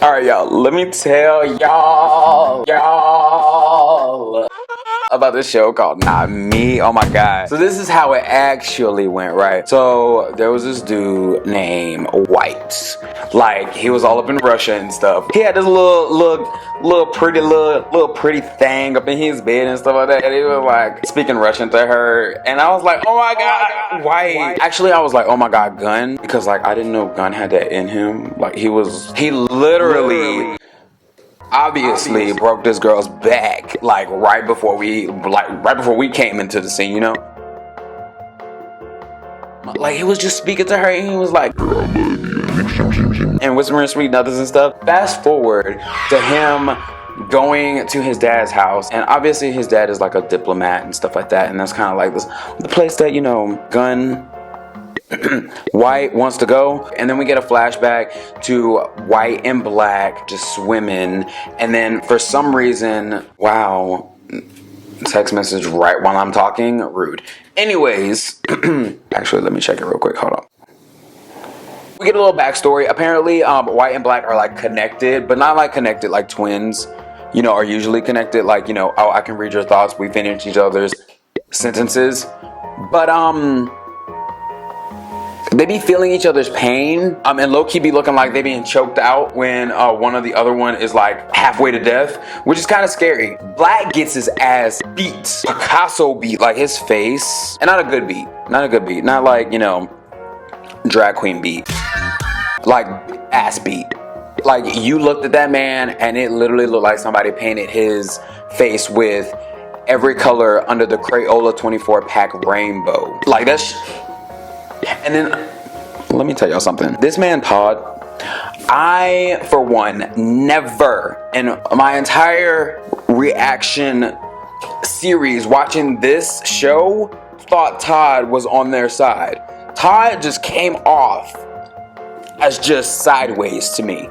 Alright, y'all, let me tell y'all about this show called Not Me. Oh my god. So this is how it actually went, right? So there was this dude named White. Like, he was all up in Russia and stuff. He had this little pretty thing up in his bed and stuff like that. And he was like speaking Russian to her. And I was like, oh my god, White. Actually, I was like, oh my god, Gun. Because like, I didn't know Gun had that in him. Like, he literally obviously broke this girl's back like right before we came into the scene, you know? Like, he was just speaking to her and he was like and whispering sweet nothings and stuff. Fast forward to him going to his dad's house, and obviously his dad is like a diplomat and stuff like that, and that's kind of like the place that, you know, Gun White wants to go. And then we get a flashback to White and Black just swimming, and then for some reason, wow, text message right while I'm talking, rude. Anyways, actually let me check it real quick, hold on. We get a little backstory. Apparently White and Black are like connected, but not like connected like twins, you know, are usually connected, like, you know, oh, I can read your thoughts, we finish each other's sentences, but they be feeling each other's pain, and low-key be looking like they being choked out when one of the other one is like halfway to death, which is kind of scary. Black gets his ass beat, Picasso beat, like his face, and not a good beat, not like, you know, drag queen beat, like ass beat. Like, you looked at that man and it literally looked like somebody painted his face with every color under the Crayola 24 pack rainbow. Like, that's and then let me tell y'all something. This man Todd, I for one never in my entire reaction series watching this show thought Todd was on their side. Todd just came off as just sideways to me.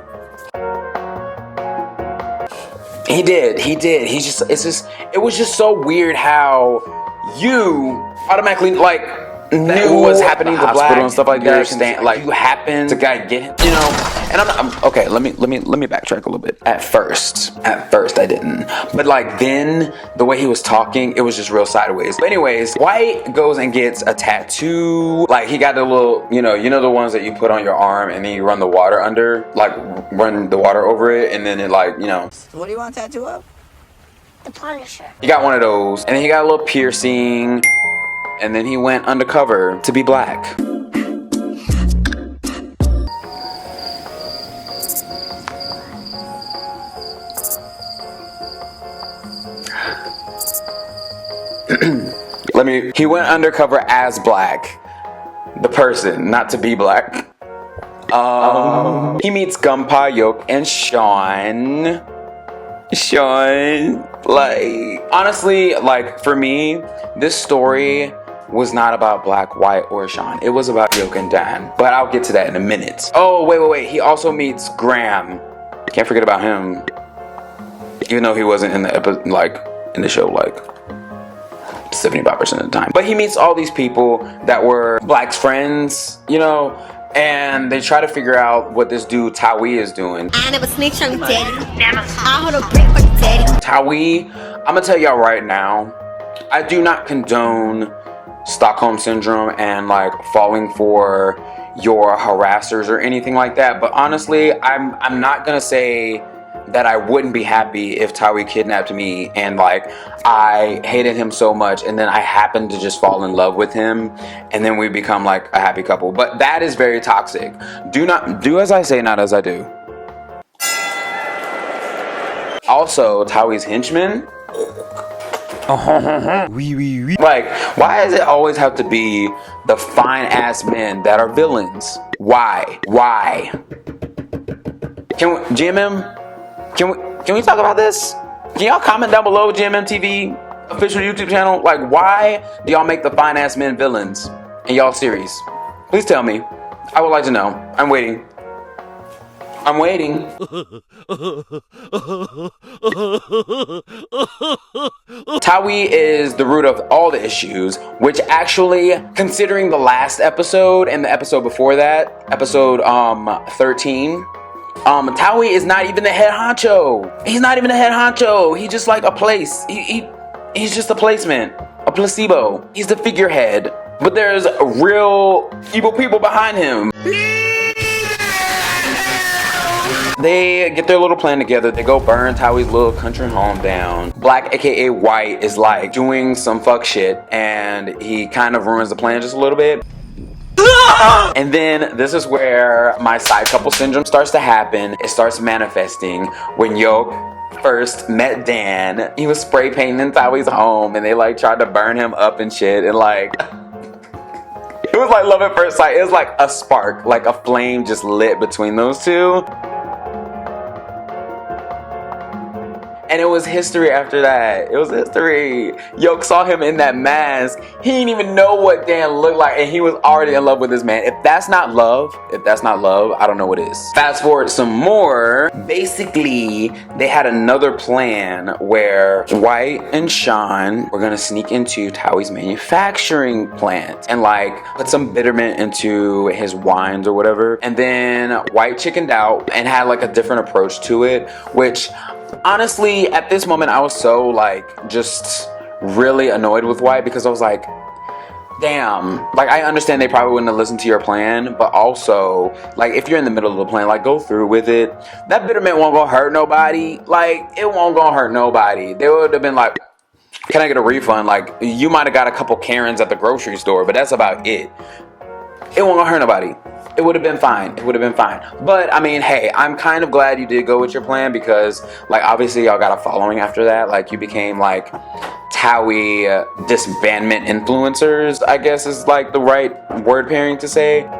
He did. It was just so weird how you automatically like knew what's happening to Black and stuff like that. Like, you happen to get him, you know. And I'm okay. Let me backtrack a little bit. At first I didn't, but like then the way he was talking, it was just real sideways. But anyways, White goes and gets a tattoo. Like, he got the little, you know the ones that you put on your arm and then you run the water under, like run the water over it, and then it, like, you know. What do you want a tattoo of? The Punisher. He got one of those, and then he got a little piercing. And then he went undercover to be Black. He went undercover as Black. The person, not to be Black. He meets Gunpei, Yoke, and Sean, like, honestly, like, for me, this story was not about Black, White, or Sean. It was about Yoke and Dan, but I'll get to that in a minute. Oh, wait. He also meets Graham. Can't forget about him. Even though he wasn't in the episode, like, in the show, like 75% of the time. But he meets all these people that were Black's friends, you know, and they try to figure out what this dude Tawi is doing. I never snitched on daddy. I hold a brick for daddy. Tawi, I'm gonna tell y'all right now, I do not condone Stockholm Syndrome and like falling for your harassers or anything like that, but honestly, I'm not gonna say that I wouldn't be happy if Tawi kidnapped me and like I hated him so much and then I happened to just fall in love with him and then we become like a happy couple. But that is very toxic. Do as I say, not as I do. Also, Tawi's henchmen, like, why does it always have to be the fine ass men that are villains? Why? Can we talk about this? Can y'all comment down below, GMMTV official YouTube channel? Like, why do y'all make the fine ass men villains in y'all series? Please tell me. I would like to know. I'm waiting. Tawi is the root of all the issues, which actually, considering the last episode and the episode before that, episode 13, Tawi is not even the head honcho. He's not even the head honcho. He's just like a place. He's just a placement, a placebo. He's the figurehead. But there's real evil people behind him. They get their little plan together. They go burn Tawi's little country home down. Black, aka White, is like doing some fuck shit, and he kind of ruins the plan just a little bit. And then this is where my side couple syndrome starts to happen. It starts manifesting when Yoke first met Dan. He was spray painting Tawi's home, and they like tried to burn him up and shit, and like it was like love at first sight. It was like a spark, like a flame just lit between those two. And it was history after that. It was history. Yoke saw him in that mask. He didn't even know what Dan looked like, and he was already in love with this man. If that's not love, I don't know what is. Fast forward some more. Basically, they had another plan where White and Sean were gonna sneak into Tawi's manufacturing plant and like put some bitterment into his wines or whatever. And then White chickened out and had like a different approach to it, which honestly, at this moment, I was so like just really annoyed with White because I was like, damn, like I understand they probably wouldn't have listened to your plan, but also like if you're in the middle of the plan, like go through with it. That bitterment won't go hurt nobody. Like it won't go hurt nobody. They would have been like, can I get a refund? Like you might have got a couple Karens at the grocery store, but that's about it. It won't go hurt nobody. It would have been fine. It would have been fine. But I mean, hey, I'm kind of glad you did go with your plan because like obviously y'all got a following after that. Like you became like Tawi disbandment influencers, I guess is like the right word pairing to say.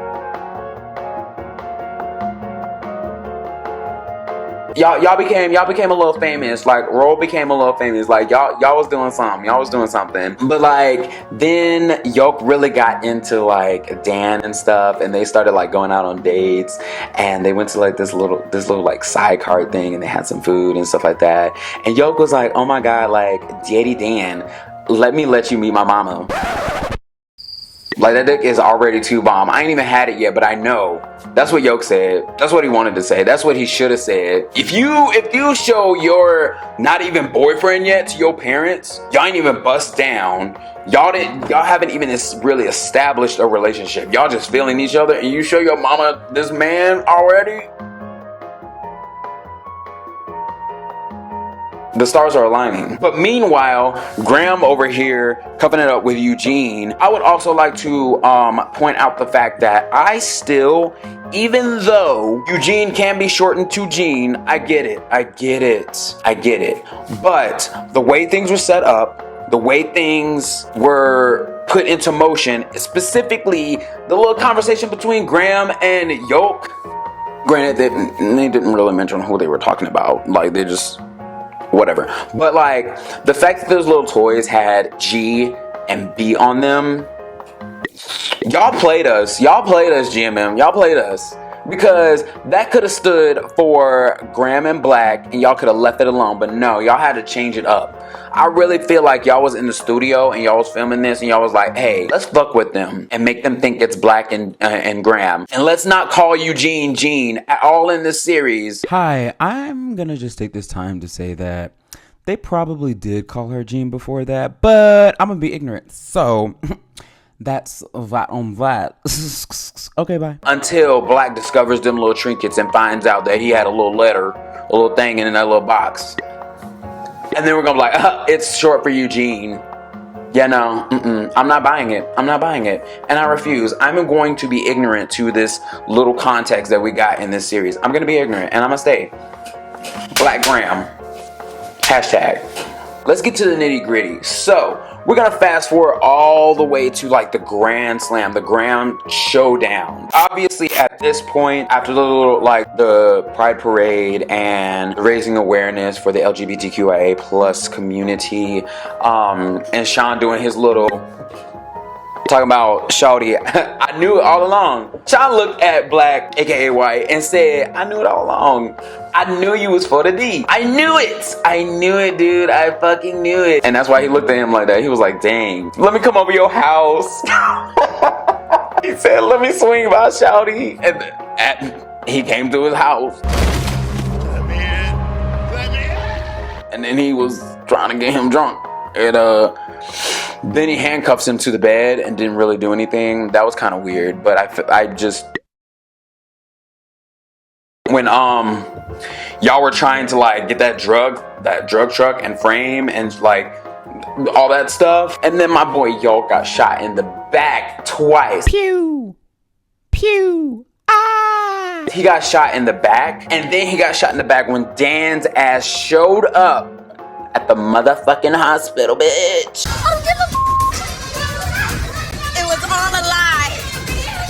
Y'all became a little famous. Like Roll became a little famous. Like y'all was doing something. But like then Yoke really got into like Dan and stuff, and they started like going out on dates, and they went to like this little like sidecar thing, and they had some food and stuff like that. And Yoke was like, oh my god, like Daddy Dan, let you meet my mama. Like that dick is already too bomb. I ain't even had it yet, but I know. That's what Yoke said. That's what he wanted to say. That's what he should have said. If you show your not even boyfriend yet to your parents, y'all ain't even bust down. Y'all haven't even really established a relationship. Y'all just feeling each other, and you show your mama this man already. The stars are aligning. But meanwhile, Graham over here cuffing it up with Eugene. I would also like to point out the fact that I still, even though Eugene can be shortened to Gene, I get it. But the way things were set up, the way things were put into motion, specifically the little conversation between Graham and Yoke. Granted, they didn't really mention who they were talking about. Like they just whatever. But like the fact that those little toys had G and B on them, y'all played us GMM, y'all played us, because that could have stood for Graham and Black and y'all could have left it alone. But no, y'all had to change it up. I really feel like y'all was in the studio and y'all was filming this and y'all was like, hey, let's fuck with them and make them think it's Black and Graham, and let's not call Eugene Gene at all in this series. Hi, I'm gonna just take this time to say that they probably did call her Gene before that, but I'm gonna be ignorant, so that's that on that. Okay, bye. Until Black discovers them little trinkets and finds out that he had a little letter, a little thing in that little box. And then we're gonna be like, it's short for Eugene. Yeah, no, I'm not buying it. And I refuse. I'm going to be ignorant to this little context that we got in this series. I'm gonna be ignorant, and I'm gonna stay. Black Graham. Hashtag. Let's get to the nitty gritty. So, we're gonna fast forward all the way to like the grand slam, the grand showdown. Obviously, at this point, after the little like the Pride Parade and raising awareness for the LGBTQIA plus community, and Sean doing his little talking about Shawty, I knew it all along. Sean looked at Black, aka White, and said, I knew it all along. I knew you was for the D. I knew it, dude. I fucking knew it. And that's why he looked at him like that. He was like, dang, let me come over your house. He said, let me swing by Shawty. And He came to his house. And then he was trying to get him drunk. And then he handcuffs him to the bed and didn't really do anything. That was kind of weird. But I just... When y'all were trying to like get that drug truck and frame and like all that stuff. And then my boy Yo got shot in the back twice. Pew! Pew! Ah! He got shot in the back, and then he got shot in the back when Dan's ass showed up at the motherfucking hospital, bitch. It was all a lie.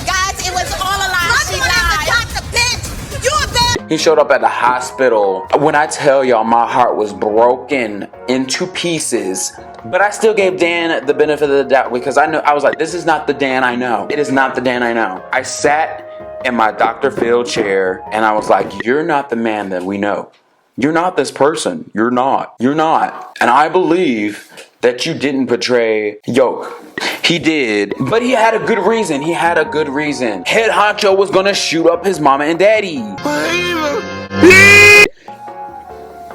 Guys, it was all a lie. She lied. Doctor, bitch. You a bitch. He showed up at the hospital. When I tell y'all, my heart was broken into pieces. But I still gave Dan the benefit of the doubt because I was like, this is not the Dan I know. It is not the Dan I know. I sat in my Dr. Phil chair and I was like, you're not the man that we know. You're not this person. You're not. You're not. And I believe that you didn't betray Yoke. He did, but he had a good reason. He had a good reason. Head honcho was gonna shoot up his mama and daddy.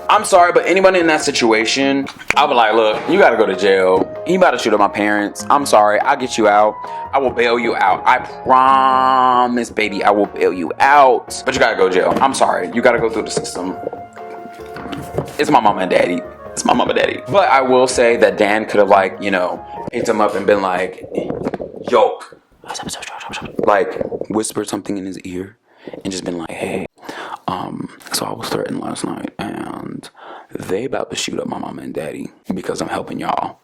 I'm sorry, but anybody in that situation, I'll be like, look, you gotta go to jail. He about to shoot up my parents. I'm sorry, I'll get you out. I will bail you out. I promise, baby, I will bail you out. But you gotta go to jail. I'm sorry, you gotta go through the system. It's my mama and daddy. It's my mama and daddy. But I will say that Dan could have like, you know, picked him up and been like, Yoke. Like, whispered something in his ear and just been like, hey, so I was threatened last night and they about to shoot up my mama and daddy because I'm helping y'all.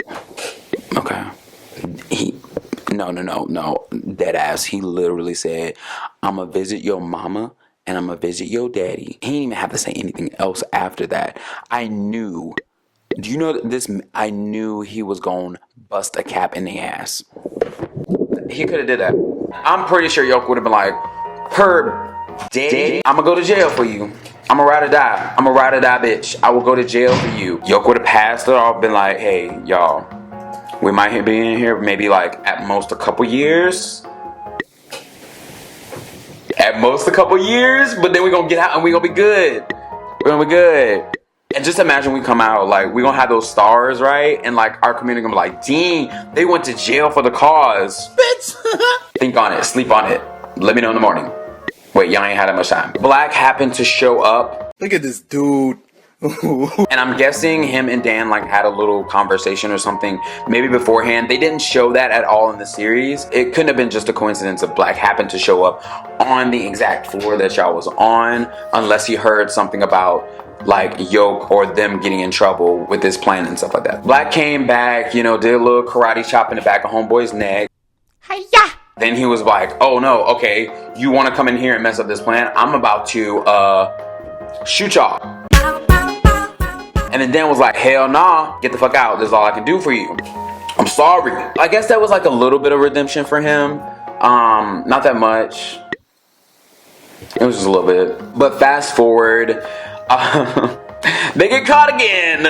Okay. No. Dead ass. He literally said, I'ma visit your mama and I'ma visit your daddy. He didn't even have to say anything else after that. I knew. Do you know this? I knew he was gonna bust a cap in the ass. He could have did that. I'm pretty sure Yoke would have been like, Herb, Daddy, I'ma go to jail for you. I'ma ride or die. I'm a ride or die bitch. I will go to jail for you. Yoke would have passed it off, been like, hey, y'all, we might be in here maybe like at most a couple years. At most a couple years, but then we're gonna get out and we're gonna be good. We're gonna be good. And just imagine we come out, like, we're gonna have those stars, right? And like our community gonna be like, dang, they went to jail for the cause. Bitch. Think on it, sleep on it. Let me know in the morning. Wait, y'all ain't had that much time. Black happened to show up. Look at this dude. And I'm guessing him and Dan like had a little conversation or something maybe beforehand. They didn't show that at all in the series. It couldn't have been just a coincidence if Black happened to show up on the exact floor that y'all was on, unless he heard something about like Yoke or them getting in trouble with this plan and stuff like that. Black came back, you know, did a little karate chop in the back of homeboy's neck. Hi-ya! Then he was like, oh no, okay, you want to come in here and mess up this plan? I'm about to shoot y'all. And then Dan was like, hell nah, get the fuck out. This is all I can do for you. I'm sorry. I guess that was like a little bit of redemption for him. Not that much. It was just a little bit. But fast forward, they get caught again.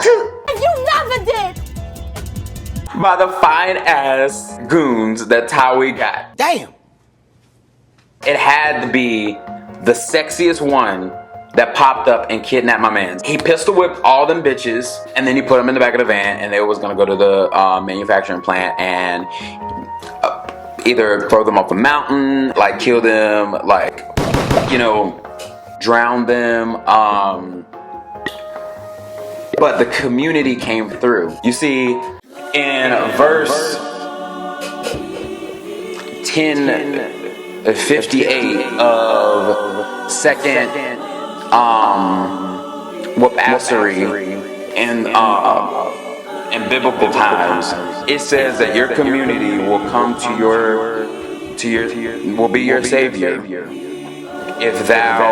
You never did. By the fine ass goons that Tawi got. Damn. It had to be the sexiest one that popped up and kidnapped my mans. He pistol whipped all them bitches and then he put them in the back of the van and they was gonna go to the manufacturing plant and either throw them off a mountain, like kill them, like, you know, drown them. But the community came through. You see, in verse 1058 of second Wapassery in biblical times, it says that your community will come to your will be your savior if thou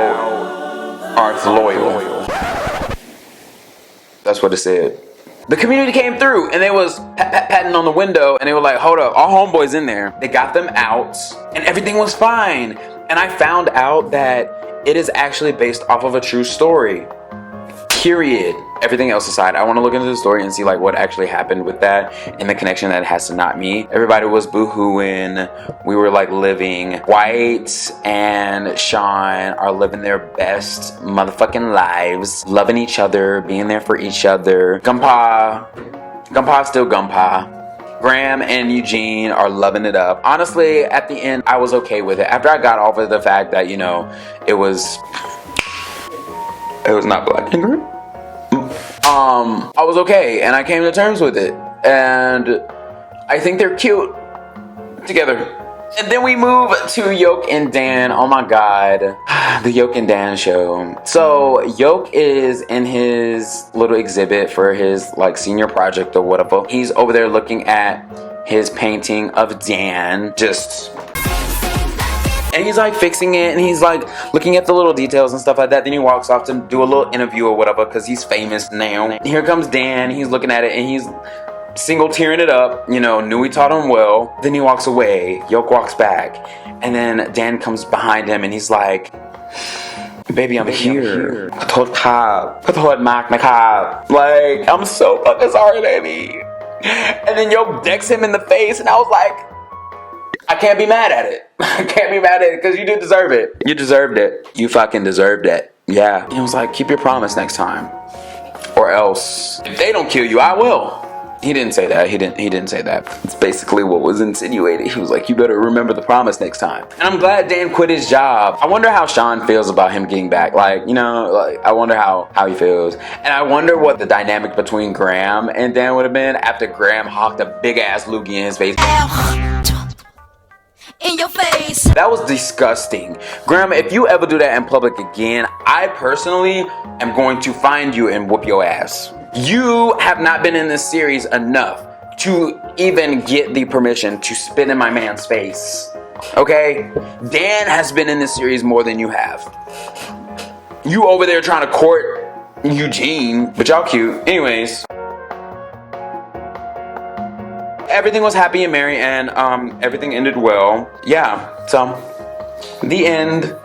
art loyal. That's what it said. The community came through and they was patting on the window and they were like, hold up, our homeboys in there. They got them out and everything was fine. And I found out that it is actually based off of a true story. Period. everything else aside, I want to look into the story and see like what actually happened with that and the connection that it has to Not Me. Everybody was boo-hooing. We were like living. White and Sean are living their best motherfucking lives, loving each other, being there for each other. Gumpa's still Gumpa. Graham and Eugene are loving it up. Honestly, at the end, I was okay with it. After I got off of the fact that, you know, it was not black and green. I was okay, and I came to terms with it. And I think they're cute together. And then we move to Yoke and Dan. Oh my god. The Yoke and Dan show. So Yoke is in his little exhibit for his like senior project or whatever. He's over there looking at his painting of Dan. And he's like fixing it, and he's like looking at the little details and stuff like that. Then he walks off to do a little interview or whatever because he's famous now. Here comes Dan. He's looking at it and he's single tearing it up, you know, knew he taught him well. Then he walks away. Yoke walks back. And then Dan comes behind him and he's like, baby, I'm here. Like, I'm so fucking sorry, baby. And then Yoke decks him in the face and I was like, I can't be mad at it. I can't be mad at it because you did deserve it. You deserved it. You fucking deserved it. Yeah. And he was like, keep your promise next time. Or else, if they don't kill you, I will. He didn't say that. He didn't say that. It's basically what was insinuated. He was like, you better remember the promise next time. And I'm glad Dan quit his job. I wonder how Sean feels about him getting back. Like, you know, like I wonder how he feels. And I wonder what the dynamic between Graham and Dan would have been after Graham hawked a big ass loogie in his face. In your face. That was disgusting. Graham, if you ever do that in public again, I personally am going to find you and whoop your ass. You have not been in this series enough to even get the permission to spit in my man's face. Okay? Dan has been in this series more than you have. You over there trying to court Eugene, but y'all cute. Anyways. Everything was happy and merry and everything ended well. Yeah, so the end.